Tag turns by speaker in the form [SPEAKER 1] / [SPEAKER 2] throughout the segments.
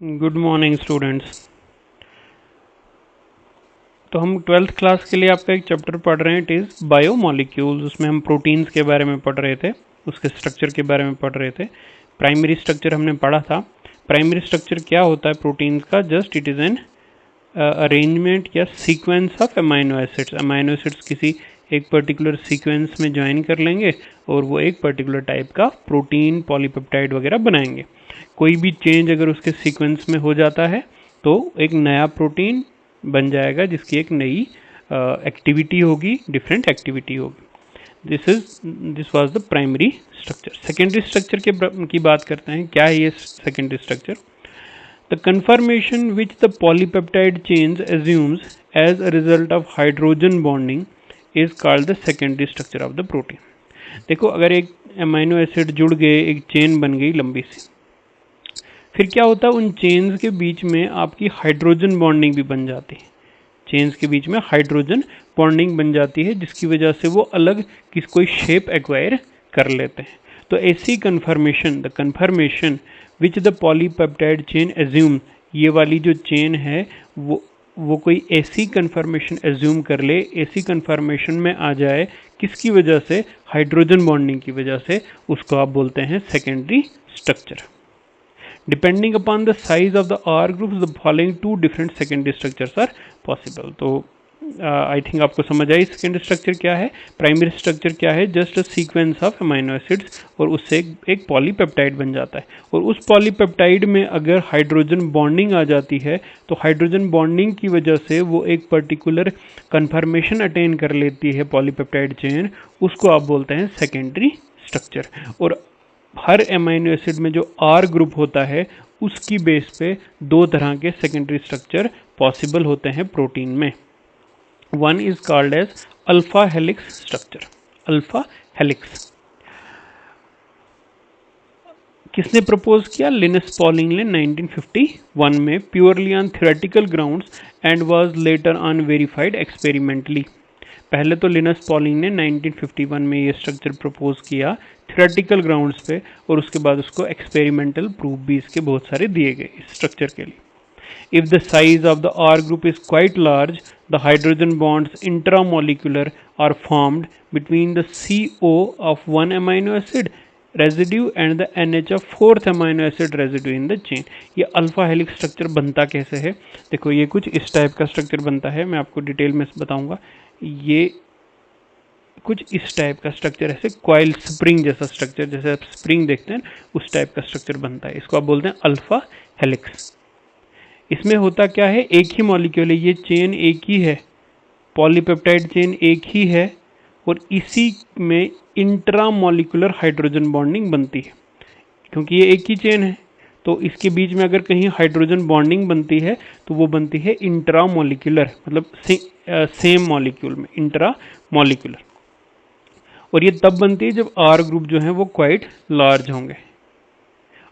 [SPEAKER 1] Good morning students. तो हम twelfth class के लिए आपका एक चैप्टर पढ़ रहे हैं, इट इज़ बायोमॉलिक्यूल्स। उसमें हम प्रोटीन्स के बारे में पढ़ रहे थे, उसके स्ट्रक्चर के बारे में पढ़ रहे थे। प्राइमरी स्ट्रक्चर हमने पढ़ा था। प्राइमरी स्ट्रक्चर क्या होता है प्रोटीन्स का? Just it is an arrangement या sequence of amino acids. Amino acids किसी एक पर्टिकुलर सीक्वेंस में ज्वाइन कर लेंगे और वो एक पर्टिकुलर टाइप का प्रोटीन, पॉलीपेप्टाइड वगैरह बनाएंगे। कोई भी चेंज अगर उसके सीक्वेंस में हो जाता है तो एक नया प्रोटीन बन जाएगा जिसकी एक नई एक्टिविटी होगी, डिफरेंट एक्टिविटी होगी। This was the primary structure. Secondary structure की बात करते हैं। क्या है ये secondary structure? The conformation which the polypeptide chains assumes as a result of hydrogen bonding is called the secondary structure of the protein. देखो, अगर एक अमाइनो एसिड जुड़ गए, एक चेन बन गई लंबी सी, फिर क्या होता है उन चेन्स के बीच में आपकी हाइड्रोजन बॉन्डिंग भी बन जाती है। चेन्स के बीच में हाइड्रोजन बॉन्डिंग बन जाती है जिसकी वजह से वो अलग कोई शेप एक्वायर कर लेते हैं। तो ऐसी conformation, the conformation which the polypeptide chain assume, ये वाली जो चेन है वो कोई ऐसी कन्फर्मेशन एज्यूम कर ले, ऐसी कन्फर्मेशन में आ जाए किसकी वजह से? हाइड्रोजन बॉन्डिंग की वजह से, उसको आप बोलते हैं secondary structure. Depending upon the size of the R groups, the following two different secondary structures are possible. तो आई थिंक आपको समझ आई सेकेंडरी स्ट्रक्चर क्या है। प्राइमरी स्ट्रक्चर क्या है? Just a sequence of amino acids, और उससे एक पॉलीपेप्टाइड बन जाता है। और उस पॉलीपेप्टाइड में अगर हाइड्रोजन बॉन्डिंग आ जाती है तो हाइड्रोजन बॉन्डिंग की वजह से वो एक पर्टिकुलर कन्फर्मेशन अटेन कर लेती है पॉलीपेप्टाइड चेन, उसको आप बोलते हैं सेकेंडरी स्ट्रक्चर। और हर अमाइनो एसिड में जो आर ग्रुप होता है उसकी बेस पे दो तरह के सेकेंडरी स्ट्रक्चर पॉसिबल होते हैं प्रोटीन में। One is called as alpha helix structure. Alpha helix किसने प्रपोज किया? लिनस पॉलिंग ने 1951 में, purely on theoretical grounds and was later on verified experimentally. पहले तो लिनस पॉलिंग ने 1951 में ये स्ट्रक्चर प्रपोज किया थ्योरेटिकल ग्राउंड्स पे, और उसके बाद उसको एक्सपेरिमेंटल प्रूफ भी इसके बहुत सारे दिए गए इस स्ट्रक्चर के लिए। If the size of the R group is quite large, the hydrogen bonds intramolecular are formed between the CO of one amino acid residue and the NH of fourth amino acid residue in the chain. ये alpha helix structure बनता कैसे है? देखो, ये कुछ इस type का structure बनता है, मैं आपको डिटेल में बताऊंगा। ये कुछ इस टाइप का स्ट्रक्चर, ऐसे कॉइल स्प्रिंग जैसा स्ट्रक्चर, जैसे आप स्प्रिंग देखते हैं उस टाइप का स्ट्रक्चर बनता है। इसको आप बोलते हैं अल्फा हेलिक्स। इसमें होता क्या है? एक ही मॉलिक्यूल है, ये चेन एक ही है, पॉलीपेप्टाइड चेन एक ही है, और इसी में इंट्रामॉलिक्यूलर हाइड्रोजन बॉन्डिंग बनती है। क्योंकि ये एक ही चेन है तो इसके बीच में अगर कहीं हाइड्रोजन बॉन्डिंग बनती है तो वो बनती है इंट्रामॉलिक्यूलर, मतलब सेम मॉलिक्यूल में, इंट्रामॉलिक्यूलर। और ये तब बनती है जब आर ग्रुप जो है वो क्वाइट लार्ज होंगे।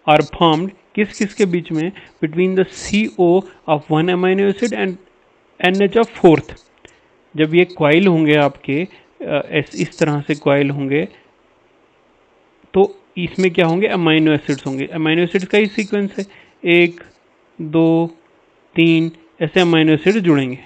[SPEAKER 1] आर फॉर्म्ड किस किस के बीच में? Between the CO of one amino acid and NH of fourth. जब ये क्वाइल होंगे आपके इस तरह से क्वाइल होंगे तो इसमें क्या होंगे? अमाइनो एसिड्स होंगे। अमाइनो एसिड्स का ही सीक्वेंस है, 1 2 3 ऐसे अमाइनो एसिड जुड़ेंगे।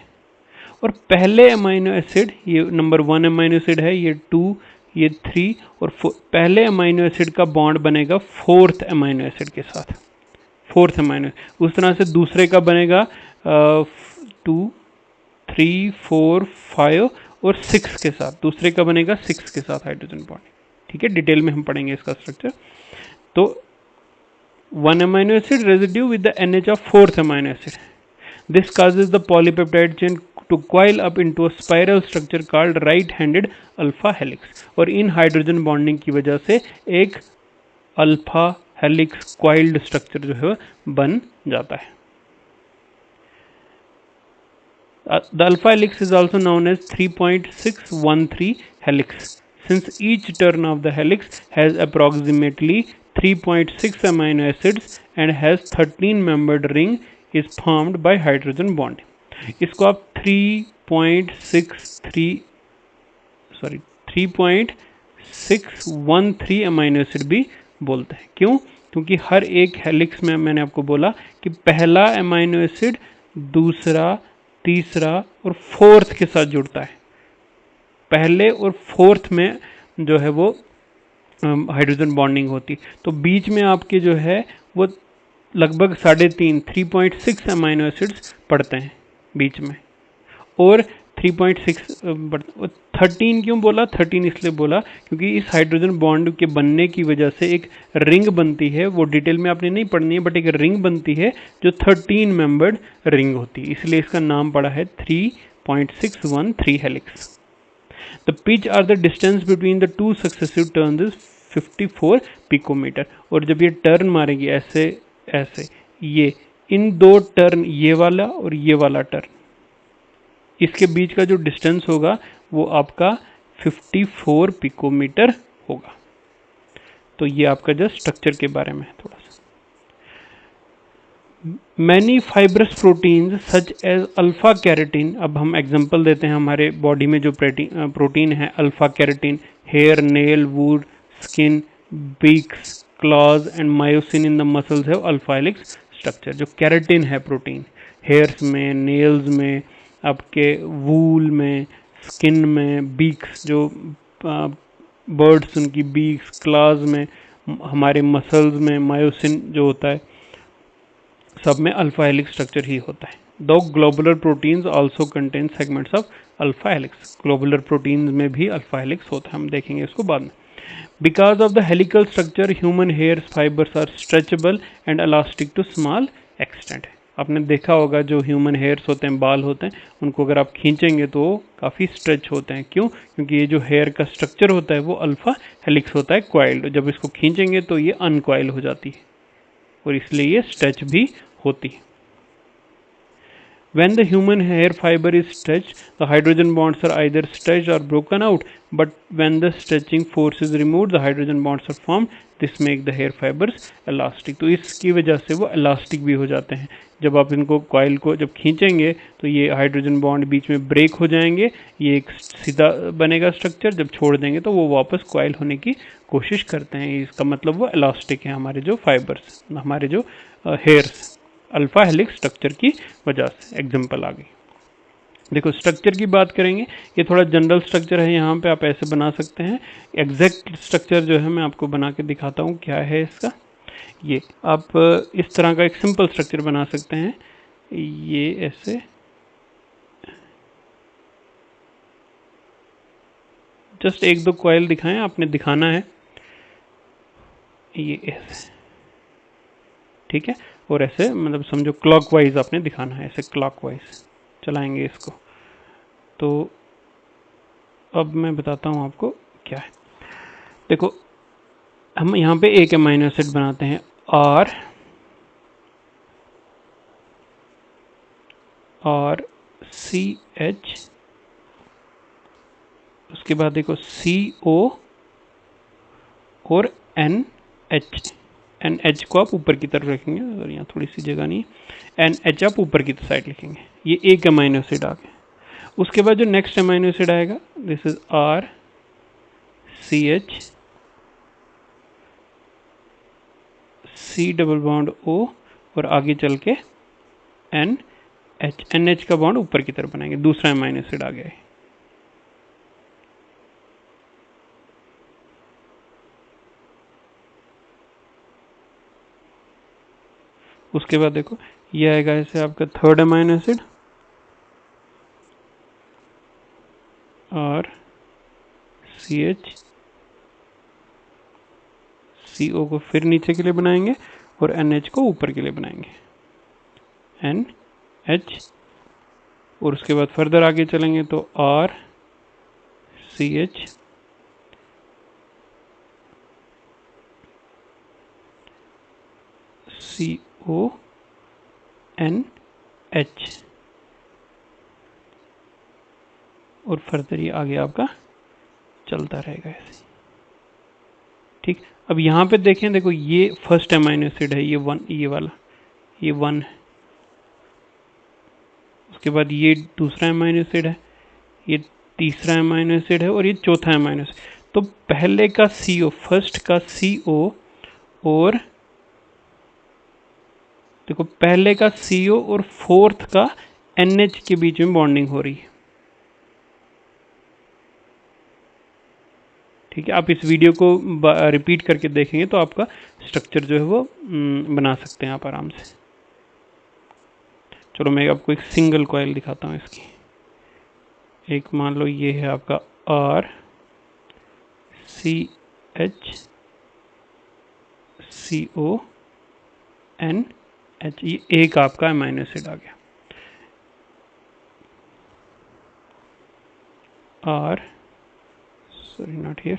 [SPEAKER 1] और पहले अमाइनो एसिड, ये नंबर 1 अमाइनो एसिड है, ये 2, ये 3, और पहले अमाइनो एसिड का बॉन्ड बनेगा फोर्थ अमाइनो एसिड के साथ। फोर्थ अमाइनो, उस तरह से दूसरे का बनेगा 2 3 4 5 और 6 के साथ, दूसरे का बनेगा 6 के साथ हाइड्रोजन बॉन्ड। ठीक है, डिटेल में हम पढ़ेंगे इसका स्ट्रक्चर। तो 1 amino acid residue with the NH of fourth amino acid, this causes the polypeptide chain to coil up into a spiral structure called right-handed alpha helix। और इन हाइड्रोजन बॉन्डिंग की वजह से एक अल्फा हेलिक्स क्वाइल्ड स्ट्रक्चर जो है बन जाता है। The alpha helix is also known as 3.613 helix, since each turn of the helix has approximately 3.6 amino acids and has 13 membered ring is formed by hydrogen bond। इसको आप 3.613 amino acid भी बोलते हैं। क्यों? क्योंकि हर एक हेलिक्स में मैंने आपको बोला कि पहला अमाइनो एसिड दूसरा, तीसरा और फोर्थ के साथ जुड़ता है। पहले और फोर्थ में जो है वो हाइड्रोजन बॉन्डिंग होती, तो बीच में आपके जो है वो लगभग 3.6 अमाइनो एसिड्स पड़ते हैं बीच में, और 3.6 13 क्यों बोला? 13 इसलिए बोला क्योंकि इस हाइड्रोजन बॉन्ड के बनने की वजह से एक रिंग बनती है, वो डिटेल में आपने नहीं पढ़नी है, बट एक रिंग बनती है जो 13 मेंबर्ड रिंग होती है, इसलिए इसका नाम पड़ा है 3.613 helix. The pitch or the distance between the two successive turns is 54 picometre. और जब ये टर्न मारेगी ऐसे ऐसे, ये इन दो टर्न, ये वाला और ये वाला टर्न, इसके बीच का जो डिस्टेंस होगा वो आपका 54 पिकोमीटर होगा। तो ये आपका जस्ट स्ट्रक्चर के बारे में थोड़ा सा। Many fibrous proteins such as alpha keratin, अब हम एग्जांपल देते हैं हमारे बॉडी में जो प्रोटीन है alpha keratin, hair, nail, wool, skin, beaks, claws and myosin in the muscles है अल्फा हेलिक्स स्ट्रक्चर। जो कैरेटीन है प्रोटीन, हेयर्स में, नेल्स में, आपके वूल में, स्किन में, बीक्स जो बर्ड्स उनकी बीक्स, क्लास में, हमारे मसल्स में मायोसिन जो होता है, सब में अल्फा हेलिक्स स्ट्रक्चर ही होता है। दो globular proteins also contain segments of alpha helix, globular proteins में भी अल्फा हेलिक्स होता है, हम देखेंगे इसको बाद में। Because of the helical structure human hair fibres are stretchable and elastic to small extent. आपने देखा होगा जो ह्यूमन हेयर्स होते हैं, बाल होते हैं, उनको अगर आप खींचेंगे तो काफ़ी स्ट्रेच होते हैं। क्यों? क्योंकि ये जो हेयर का स्ट्रक्चर होता है वो अल्फा हेलिक्स होता है, क्वाइल्ड। जब इसको खींचेंगे तो ये अनक्वाइल हो जाती है और इसलिए ये स्ट्रेच भी होती है। When the human hair fiber is stretched, the hydrogen bonds are either stretched or broken out. But when the stretching force is removed, the hydrogen bonds are formed. This make the hair fibers elastic. तो इसकी वजह से वो elastic भी हो जाते हैं। जब आप इनको कॉइल को जब खींचेंगे तो ये हाइड्रोजन बॉन्ड बीच में ब्रेक हो जाएंगे, ये एक सीधा बनेगा स्ट्रक्चर। जब छोड़ देंगे तो वो वापस कॉइल होने की कोशिश करते हैं। इसका मतलब वो इलास्टिक है हमारे जो फाइबर्स, हमारे जो हेयर्स, अल्फा हेलिक्स स्ट्रक्चर की वजह से। एग्जांपल आ गई। देखो स्ट्रक्चर की बात करेंगे, ये थोड़ा जनरल स्ट्रक्चर है, यहाँ पे आप ऐसे बना सकते हैं। एग्जैक्ट स्ट्रक्चर जो है मैं आपको बना के दिखाता हूँ क्या है इसका। ये आप इस तरह का एक सिंपल स्ट्रक्चर बना सकते हैं, ये ऐसे, जस्ट एक दो कॉइल दिखाएं, आपने दिखाना है, ये ऐसे, ठीक है। और ऐसे मतलब समझो क्लॉकवाइज आपने दिखाना है, ऐसे क्लॉकवाइज चलाएंगे इसको। तो अब मैं बताता हूँ आपको क्या है। देखो हम यहाँ पे एक अमाइनो एसिड बनाते हैं RCH, उसके बाद देखो CO और NH। NH को आप ऊपर की तरफ रखेंगे, और यहाँ थोड़ी सी जगह नहीं, NH आप ऊपर की साइड लिखेंगे। ये एक अमाइनो एसिड आ गया। उसके बाद जो नेक्स्ट अमाइनो एसिड आएगा, this is RCH, C double bond O, और आगे चल के NH। NH का बॉन्ड ऊपर की तरफ बनाएंगे, दूसरा अमाइनो एसिड आ गया है। उसके बाद देखो ये आएगा ऐसे आपका third amino acid, RCH, CO को फिर नीचे के लिए बनाएंगे और NH को ऊपर के लिए बनाएंगे, NH। और उसके बाद फर्दर आगे चलेंगे तो RCH, CO, NH, और फर्दर ये आगे आपका चलता रहेगा ऐसे, ठीक। अब यहाँ पे देखें, देखो ये फर्स्ट अमाइनो एसिड है, ये 1, ये वाला, ये 1 है। उसके बाद ये दूसरा अमाइनो एसिड है, ये तीसरा अमाइनो एसिड है, और ये चौथा अमाइनो एसिड। तो पहले का CO, फर्स्ट का CO और देखो पहले का CO और फोर्थ का NH के बीच में बॉन्डिंग हो रही है। ठीक है, आप इस वीडियो को रिपीट करके देखेंगे तो आपका स्ट्रक्चर जो है वो बना सकते हैं आप आराम से। चलो मैं आपको एक सिंगल कॉइल दिखाता हूँ इसकी। एक मान लो ये है आपका RCHCONH, ये एक आपका अमीनो एसिड आ गया। नॉट हियर,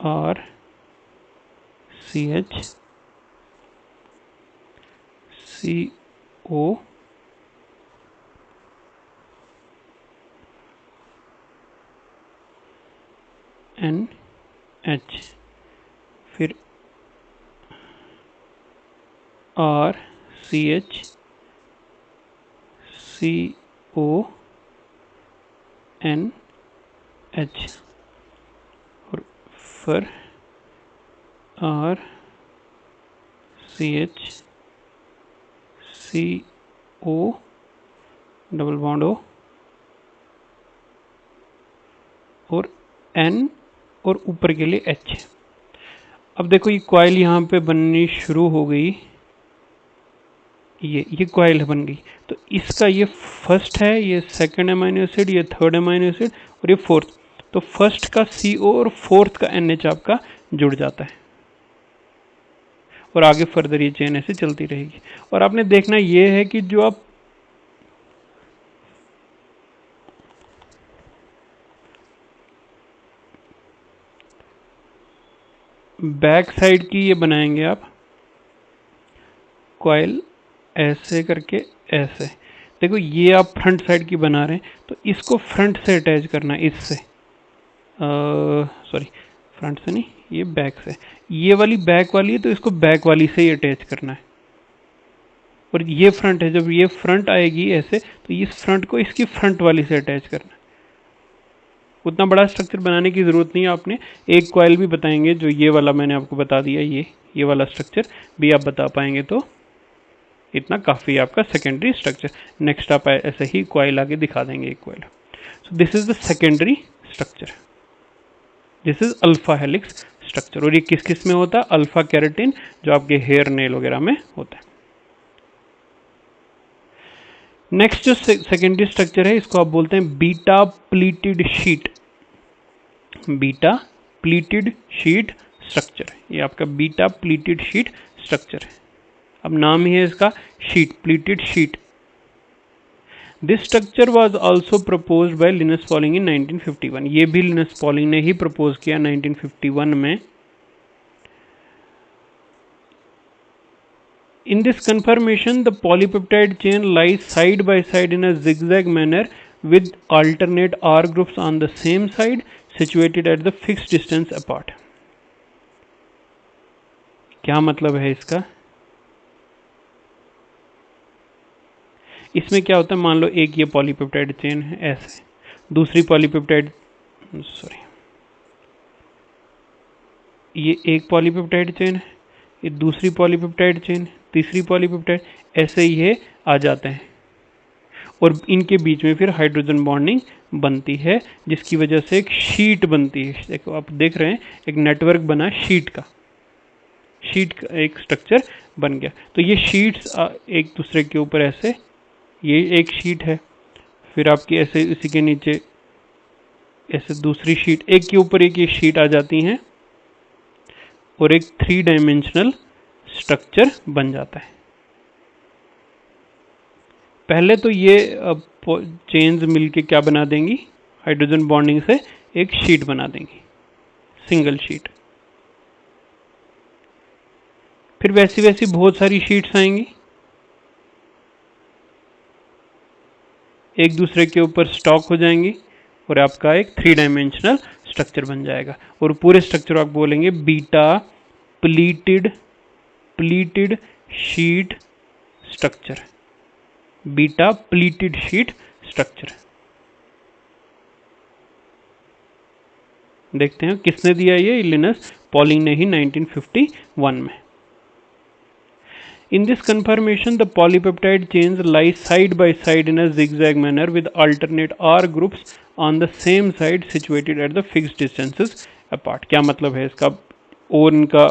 [SPEAKER 1] RCHCONH, फिर RCHCONH और फिर RCHCO डबल बॉन्ड O और N और ऊपर के लिए H। अब देखो ये कॉइल यहाँ पे बननी शुरू हो गई, ये कॉइल बन गई। तो इसका ये फर्स्ट है, ये सेकंड अमीनो एसिड, ये थर्ड अमीनो एसिड और ये फोर्थ। तो फर्स्ट का CO और फोर्थ का NH आपका जुड़ जाता है और आगे फर्दर ये चेन ऐसे चलती रहेगी। और आपने देखना ये है कि जो आप बैक साइड की ये बनाएंगे आप कॉइल ऐसे करके ऐसे, देखो ये आप फ्रंट साइड की बना रहे हैं तो इसको फ्रंट से अटैच करना है इससे, सॉरी फ्रंट से नहीं, ये बैक से। ये वाली बैक वाली है तो इसको बैक वाली से ही अटैच करना है। और ये फ्रंट है, जब ये फ्रंट आएगी ऐसे तो इस फ्रंट को इसकी फ्रंट वाली से अटैच करना है। उतना बड़ा स्ट्रक्चर बनाने की ज़रूरत नहीं है, आपने एक कॉइल भी बताएंगे जो ये वाला मैंने आपको बता दिया, ये वाला स्ट्रक्चर भी आप बता पाएंगे तो इतना काफ़ी है आपका सेकेंडरी स्ट्रक्चर। नेक्स्ट आप ऐसे ही कॉइल आगे दिखा देंगे एक coil. So this is the secondary structure, this is alpha helix structure. और ये किस किस में होता है? अल्फा कैरेटिन जो आपके हेयर नेल वगैरह में होता है। नेक्स्ट जो सेकेंडरी स्ट्रक्चर है इसको आप बोलते हैं beta pleated sheet, beta pleated sheet structure. ये आपका बीटा प्लीटेड शीट स्ट्रक्चर है, अब नाम ही है इसका sheet, pleated sheet. This structure was also proposed by Linus Pauling in 1951। ये भी लिनस पॉलिंग ने ही प्रपोज किया 1951 में। In this conformation, the polypeptide chain lies side by side in a zigzag manner with alternate R groups on the same side situated at the fixed distance apart. क्या मतलब है इसका? इसमें क्या होता है, मान लो एक ये पॉलीपेप्टाइड चेन है ऐसे, दूसरी पॉलीपेप्टाइड सॉरी ये एक पॉलीपेप्टाइड चेन है, ये दूसरी पॉलीपेप्टाइड चेन, तीसरी पॉलीपेप्टाइड, ऐसे ही ये आ जाते हैं और इनके बीच में फिर हाइड्रोजन बॉन्डिंग बनती है जिसकी वजह से एक शीट बनती है। देखो आप देख रहे हैं एक नेटवर्क बना शीट का, शीट का एक स्ट्रक्चर बन गया। तो ये शीट्स एक दूसरे के ऊपर ऐसे, ये एक शीट है, फिर आपकी ऐसे इसी के नीचे ऐसे दूसरी शीट, एक के ऊपर एक ये शीट आ जाती हैं और एक 3 डायमेंशनल स्ट्रक्चर बन जाता है। पहले तो ये चेन्स मिलके क्या बना देंगी, हाइड्रोजन बॉन्डिंग से एक शीट बना देंगी, सिंगल शीट। फिर वैसी वैसी बहुत सारी शीट्स आएंगी, एक दूसरे के ऊपर स्टॉक हो जाएंगी और आपका एक 3 डायमेंशनल स्ट्रक्चर बन जाएगा। और पूरे स्ट्रक्चर आप बोलेंगे beta pleated sheet structure, beta pleated sheet structure. देखते हैं किसने दिया ये, लिनस पॉलिंग ने ही 1951 में। In this conformation, the polypeptide chains lie side by side in a zigzag manner with alternate R groups on the same side situated at the fixed distances apart. क्या मतलब है इसका? और इनका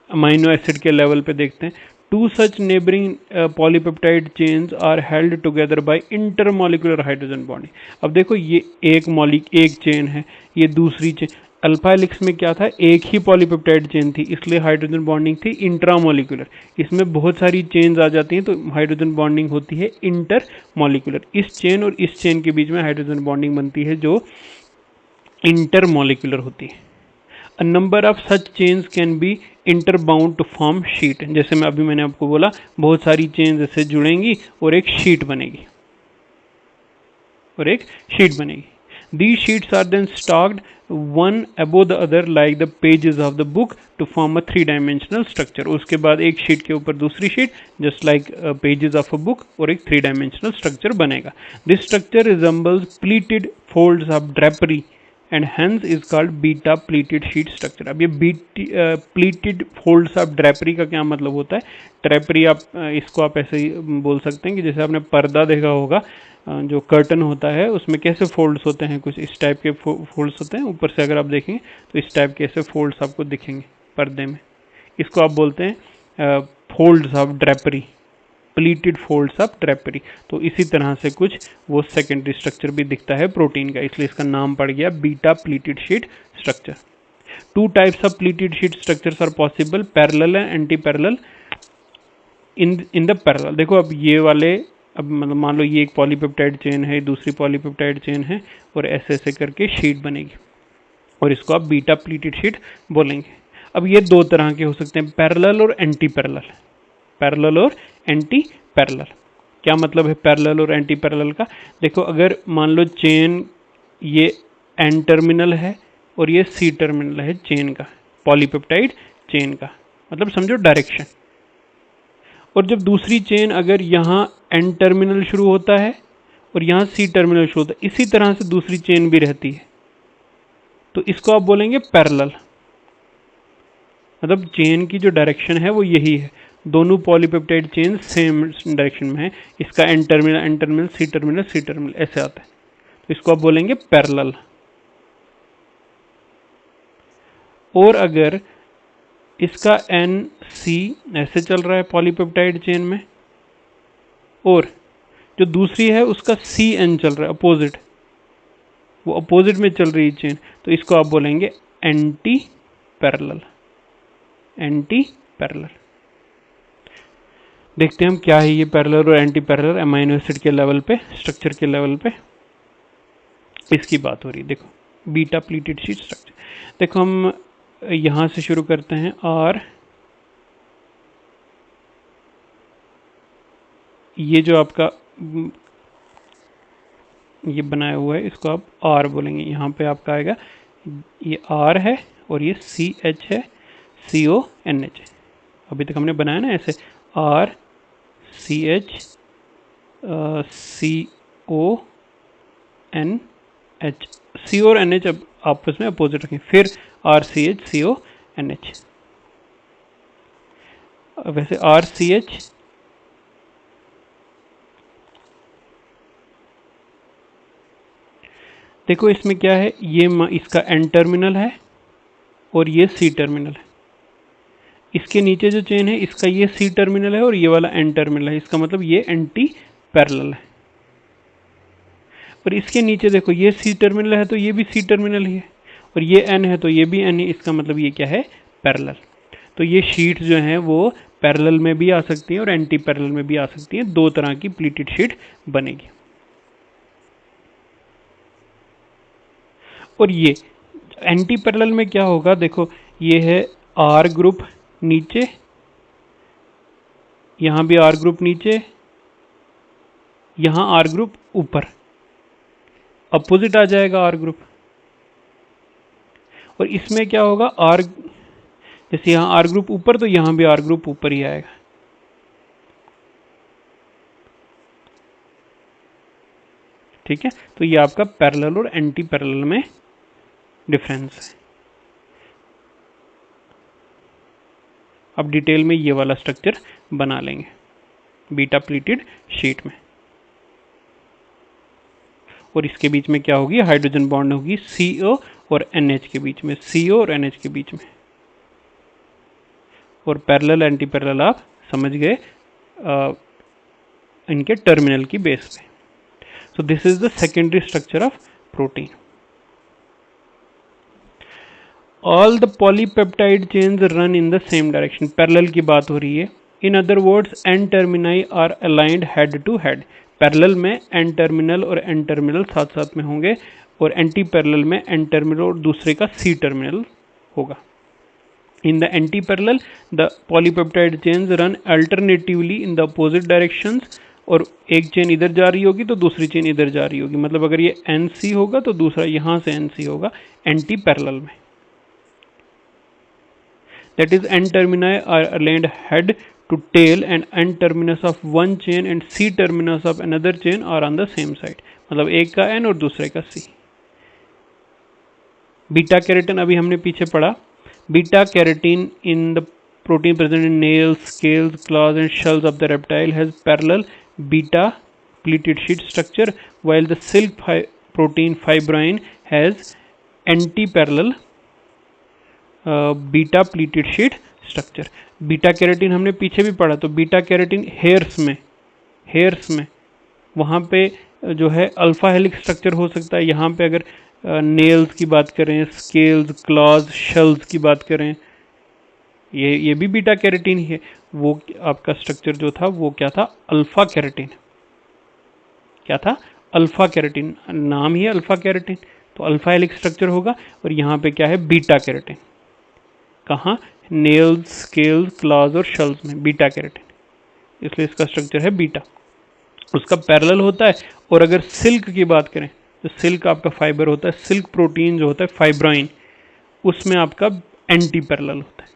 [SPEAKER 1] अमाइनो एसिड के level पे देखते हैं. Two such neighboring polypeptide chains are held together by intermolecular hydrogen bonding. अब देखो ये एक चेन है, ये दूसरी चेन. अल्फा हेलिक्स में क्या था? एक ही पॉलीपेप्टाइड चेन थी, इसलिए हाइड्रोजन बॉन्डिंग थी इंट्रामोलिकुलर. इसमें बहुत सारी चेन्स आ जाती हैं तो हाइड्रोजन बॉन्डिंग होती है इंटरमोलिकुलर. इस चेन और इस चेन के बीच में हाइड्रोजन बॉन्डिंग बनती है जो इंटरमोलिकुलर होती है. A number of such chains can be interbound to form sheet. जैसे मैंने आपको बोला, बहुत सारी चेन्स ऐसे जुड़ेंगी और एक शीट बनेगी. These sheets are then stacked one above the other like the pages of the book to form a three-dimensional structure. उसके बाद एक शीट के ऊपर दूसरी sheet just like pages of a book और एक three-dimensional structure बनेगा. This structure resembles pleated folds of drapery and hence is called beta pleated sheet structure. अब ये pleated folds of drapery का क्या मतलब होता है? drapery इसको आप ऐसे ही बोल सकते हैं कि जैसे आपने पर्दा देखा होगा, जो कर्टन होता है उसमें कैसे फोल्ड्स होते हैं, कुछ इस टाइप के फोल्ड्स होते हैं. ऊपर से अगर आप देखेंगे तो इस टाइप के ऐसे फोल्ड्स आपको दिखेंगे पर्दे में. इसको आप बोलते हैं folds of drapery, pleated folds of drapery. तो इसी तरह से कुछ वो सेकेंडरी स्ट्रक्चर भी दिखता है प्रोटीन का, इसलिए इसका नाम पड़ गया beta pleated sheet structure. Two types of pleated sheet structures are possible, parallel and anti parallel. In the parallel देखो, अब ये वाले, अब मतलब मान लो ये एक पॉलीपेप्टाइड चेन है, दूसरी पॉलीपेप्टाइड चेन है और ऐसे ऐसे करके शीट बनेगी और इसको आप बीटा प्लीटेड शीट बोलेंगे. अब ये दो तरह के हो सकते हैं, पैरेलल और एंटी पैरेलल. पैरेलल और एंटी पैरेलल क्या मतलब है? पैरेलल और एंटी पैरेलल का देखो, अगर मान लो चेन ये एन टर्मिनल है और ये सी टर्मिनल है चेन का, पॉलीपेप्टाइड चेन का, मतलब समझो डायरेक्शन. और जब दूसरी चेन अगर यहाँ एन टर्मिनल शुरू होता है और यहाँ सी टर्मिनल शुरू होता है, इसी तरह से दूसरी चेन भी रहती है, तो इसको आप बोलेंगे पैरेलल. मतलब चेन की जो डायरेक्शन है वो यही है, दोनों पॉलीपेप्टाइड चेन सेम डायरेक्शन में है. इसका एन टर्मिनल सी टर्मिनल ऐसे आता है, तो इसको आप बोलेंगे पैरेलल. और अगर इसका एन सी ऐसे चल रहा है पॉलीपेप्टाइड चेन में और जो दूसरी है उसका सी एन चल रहा है अपोजिट, वो अपोजिट में चल रही है चेन, तो इसको आप बोलेंगे एंटी पैरेलल. Anti parallel. देखते हैं हम क्या है ये पैरेलल और एंटी पैरेलल. अमाइनो एसिड के लेवल पे, स्ट्रक्चर के लेवल पे इसकी बात हो रही है. देखो बीटा प्लीटेड शीट स्ट्रक्चर. देखो हम यहाँ से शुरू करते हैं. और ये जो आपका ये बनाया हुआ है इसको आप आर बोलेंगे. यहाँ पे आपका आएगा ये आर है और ये सी एच है, सी ओ एन एच. अभी तक हमने बनाया ना ऐसे, R C H C O N H. C और एन एच अब आपस में अपोजिट रखें, फिर R C H C O N H. वैसे आर सी एच देखो इसमें क्या है, ये इसका एन टर्मिनल है और ये सी टर्मिनल है. इसके नीचे जो चेन है इसका ये सी टर्मिनल है और ये वाला एन टर्मिनल है, इसका मतलब ये एंटी पैरेलल है. और इसके नीचे देखो ये सी टर्मिनल है तो ये भी सी टर्मिनल ही है, और ये एन है तो ये भी एन है, इसका मतलब ये क्या है? पैरेलल. तो ये शीट जो हैं वो पैरेलल में भी आ सकती हैं और एंटी पैरेलल में भी आ सकती हैं. दो तरह की प्लीटेड शीट बनेगी. और ये एंटी पैरेलल में क्या होगा? देखो ये है आर ग्रुप नीचे, यहाँ भी आर ग्रुप नीचे, यहाँ आर ग्रुप ऊपर, अपोजिट आ जाएगा आर ग्रुप. और इसमें क्या होगा? आर, जैसे यहाँ आर ग्रुप ऊपर तो यहाँ भी आर ग्रुप ऊपर ही आएगा. ठीक है, तो ये आपका पैरेलल और एंटी पैरेलल में डिफरेंस है. अब डिटेल में ये वाला स्ट्रक्चर बना लेंगे बीटा प्लीटेड शीट में। और इसके बीच में क्या होगी, हाइड्रोजन बॉन्ड होगी CO और NH के बीच में, CO और NH के बीच में। और पैरेलल एंटी पैरेलल आप समझ गए इनके टर्मिनल की बेस पे। So this is the secondary structure of protein. All the polypeptide chains run in the same direction, parallel की बात हो रही है। In other words N termini are aligned head to head. Parallel में N terminal और N terminal साथ साथ में होंगे और एंटी पैरेलल में एन टर्मिनल और दूसरे का सी टर्मिनल होगा। In the anti parallel the polypeptide chains run alternatively in the opposite directions, और एक चेन इधर जा रही होगी तो दूसरी चेन इधर जा रही होगी। मतलब अगर ये NC होगा तो दूसरा यहाँ से NC होगा एंटी पैरेलल में। That is, n termini are aligned head to tail and n terminus of one chain and C terminus of another chain are on the same side। मतलब एक का N और दूसरे का C। बीटा कैरोटीन अभी हमने पीछे पढ़ा। Beta carotene in the protein present in nails, scales, claws and shells of the reptile has parallel beta pleated sheet structure, while the silk protein fibrin has anti-parallel beta pleated sheet structure. Beta carotene हमने पीछे भी पढ़ा, तो beta carotene hairs में वहाँ पे जो है अल्फा हेलिक्स स्ट्रक्चर हो सकता है। यहाँ पे अगर नेल्स की बात करें, स्केल्स, क्लॉज, शेल्स की बात करें, ये भी बीटा कैरोटीन ही है। वो आपका स्ट्रक्चर जो था वो क्या था, अल्फा कैरोटीन। क्या था, अल्फा कैरोटीन, नाम ही है अल्फा कैरोटीन, तो अल्फा हेलिक्स स्ट्रक्चर होगा। और यहाँ पे क्या है, बीटा कैरोटीन। कहाँ, नेल्स, स्केल्स, क्लॉज और शेल्स में बीटा कैरोटीन, इसलिए इसका स्ट्रक्चर है बीटा। उसका पैरेलल होता है। और अगर सिल्क की बात करें, तो सिल्क आपका फाइबर होता है, सिल्क प्रोटीन जो होता है फाइब्राइन, उसमें आपका एंटी पैरेलल होता है।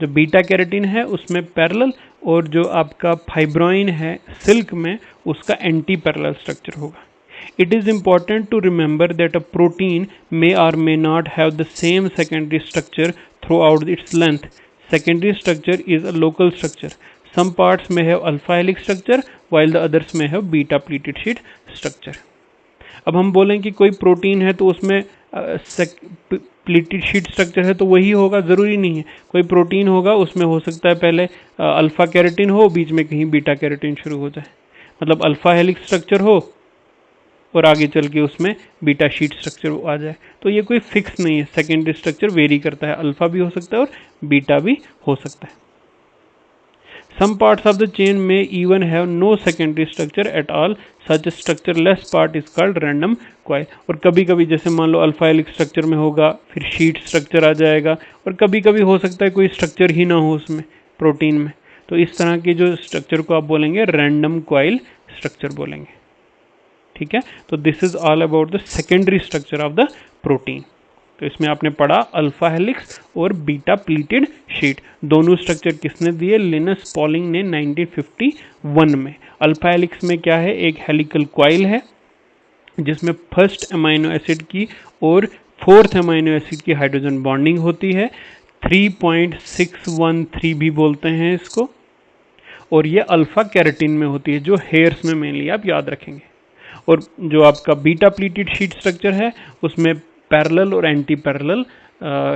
[SPEAKER 1] जो बीटा कैरोटीन है उसमें पैरेलल, और जो आपका फाइब्राइन है सिल्क में, उसका एंटी पैरेलल स्ट्रक्चर होगा। It is important to remember that a protein may or may not have the same secondary structure throughout its length. Secondary structure is a local structure. Some parts may have alpha helix structure while the others may have beta pleated sheet structure. अब हम बोलें कि कोई protein है तो उसमें pleated sheet structure है तो वही होगा, ज़रूरी नहीं है। कोई प्रोटीन होगा उसमें हो सकता है पहले अल्फा कैरोटीन हो, बीच में कहीं बीटा कैरोटीन शुरू हो जाए। मतलब अल्फा हेलिक्स स्ट्रक्चर हो और आगे चल के उसमें बीटा शीट स्ट्रक्चर आ जाए। तो ये कोई फिक्स नहीं है, सेकेंडरी स्ट्रक्चर वेरी करता है, अल्फा भी हो सकता है और बीटा भी हो सकता है। Some parts of the chain may even have no secondary structure at all, such structure less part is called random coil. और कभी कभी जैसे मान लो अल्फा हेलिक्स स्ट्रक्चर में होगा, फिर शीट स्ट्रक्चर आ जाएगा, और कभी कभी हो सकता है कोई स्ट्रक्चर ही ना हो उसमें प्रोटीन में, तो इस तरह के जो स्ट्रक्चर को आप बोलेंगे रैंडम कॉइल स्ट्रक्चर बोलेंगे। ठीक है, तो this is all about the secondary structure of the protein. तो इसमें आपने पढ़ा अल्फा हेलिक्स और बीटा प्लीटेड शीट। दोनों स्ट्रक्चर किसने दिए, लिनस पॉलिंग ने 1951 में। अल्फा हेलिक्स में क्या है, एक हेलिकल कॉइल है जिसमें फर्स्ट अमाइनो एसिड की और फोर्थ अमाइनो एसिड की हाइड्रोजन बॉन्डिंग होती है, 3.613 भी बोलते हैं इसको। और ये अल्फा कैरोटीन में होती है, जो हेयर्स में मेनली आप याद रखेंगे। और जो आपका बीटा प्लीटेड शीट स्ट्रक्चर है उसमें पैरेलल और एंटी पैरेलल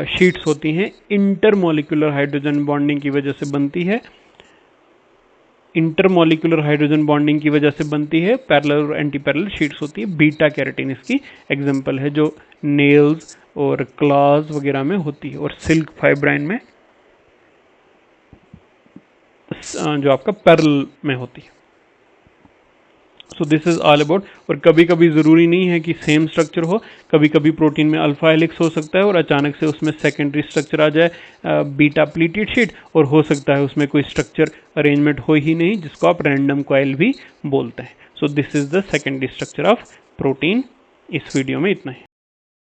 [SPEAKER 1] शीट्स होती हैं, इंटरमॉलिक्यूलर हाइड्रोजन बॉन्डिंग की वजह से बनती है। इंटरमॉलिक्यूलर हाइड्रोजन बॉन्डिंग की वजह से बनती है, पैरेलल और एंटी पैरेलल शीट्स होती है। बीटा कैरोटीन इसकी एग्जांपल है, जो नेल्स और क्लॉज वगैरह में होती है, और सिल्क फाइब्राइन में जो आपका पैरेलल में होती है। सो दिस इज ऑल अबाउट। और कभी कभी ज़रूरी नहीं है कि सेम स्ट्रक्चर हो, कभी कभी प्रोटीन में अल्फा हेलिक्स हो सकता है और अचानक से उसमें सेकेंडरी स्ट्रक्चर आ जाए बीटा प्लीटेड शीट, और हो सकता है उसमें कोई स्ट्रक्चर अरेंजमेंट हो ही नहीं, जिसको आप रैंडम कॉइल भी बोलते हैं। सो this is the secondary structure of protein. इस वीडियो में इतना ही।